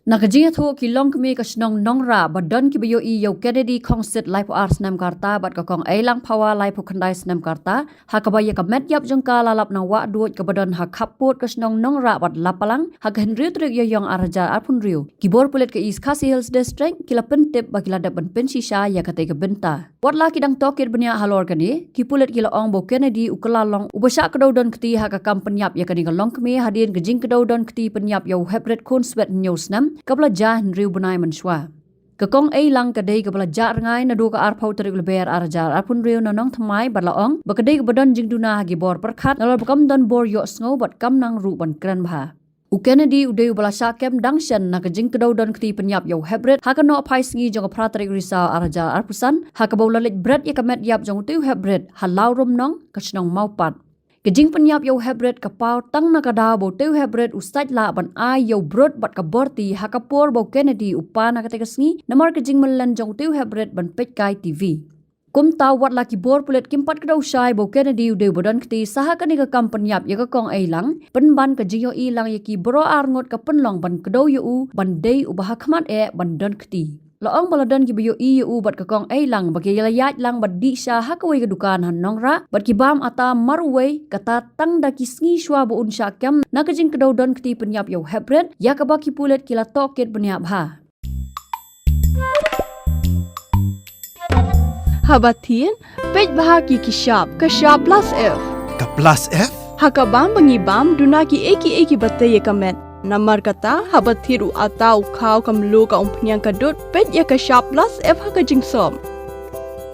Nakajinga thu ki long kami ka Shillong nongra badan ki Ïohi yo Kennedy Concert Life Arts nam karta bat ka kong Eilang Power Life Khynnah nam karta hakabaya ka Pynïap jengka lalap na wa duot ka badan hakapot ka Shillong nongra bat lapalang hak henry trik yo yong araja apun riu kibor pulet ka East Khasi Hills District kila Pynïap ba kila dapat Pynshisha ya kate ka benta wat la ki dang Tohkit benya halor kani ki pulet kila ong bo Kennedy ukala long ubasya ka don kti hak ka Pynïap ya kani ka long kami hadin ka jing ka don kti Pynïap yo hebret kun swet news nam kapla jah riu benai menshwa kakong Eilang kadai kapla jah rangai na du ka arpau terik leber arajar apun riu na nong thamai batlaong bakadai ka badan jingduna hagi bor perkhat nalor bakam don bor yo sngo bat kam nang ru ban kran bha u Kennedy udeu bala sakem dangshan na ka jing kadau don kti Pynïap yo hebret hakano pai sngi jong pra terik risa arajar arpusan hakabau lalit bret ya kamet yap jong tu hebret halau rum nong ka Shillong maupat Kajing Pynïap yo hebret kapau tang nakada bo teu hebret ustaj la ban ai yo brod bat ka borti hakapor bo Kennedy upana katekasngi namar kajing melan jong teu hebret ban pekkai TV. Kum taw wat laki bor pulet kimpat kadau shai bo Kennedy udeu bodan kti saha kani ka kam Pynïap ya ka kong Eilang penban kajing yo Eilang yaki bro arngot ka penlong ban kadau yo ban dei ubah khmat ban don kti. Loong baladan ki Ïohi bat ka kong Eilang bagi layat lang bat di Shah hakawai ka dukan han nongra bat ki bam ata marway kata tang da ki sngi shwa bo un syakam na kajing kadau don kti Pynïap yo hebret ya ka baki pulet kila Tohkit Pynïap ha Habatin pej bahagi ki Shah plus F Ka plus F? hakabam bangibam dunaki eki batay kamet Namar kata habat thiru atau kau kamlu ka umpnyang kadut pet ya ka Shah plus F ha ka jingsom.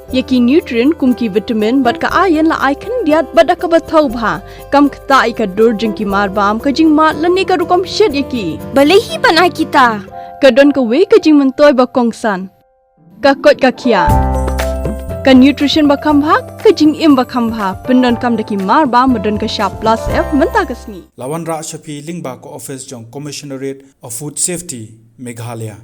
Yaki nutrient kum ki vitamin bat ka iron la icon diat bat ka bathau bha kam kta I ka dur jing ki mar bam ka jing mat lani ka rukom shed yaki. Balehi banai kita. Ka don ka we ka jing mentoy ba kongsan. Ka kot ka kia. Ka nutrition ba khambha ka jing im ba khambha pendon kam daki mar bam madon ka Shah plus F menta kasni. Lawan Ra Shapi Lingba ko office jong Commissionerate of Food Safety Meghalaya.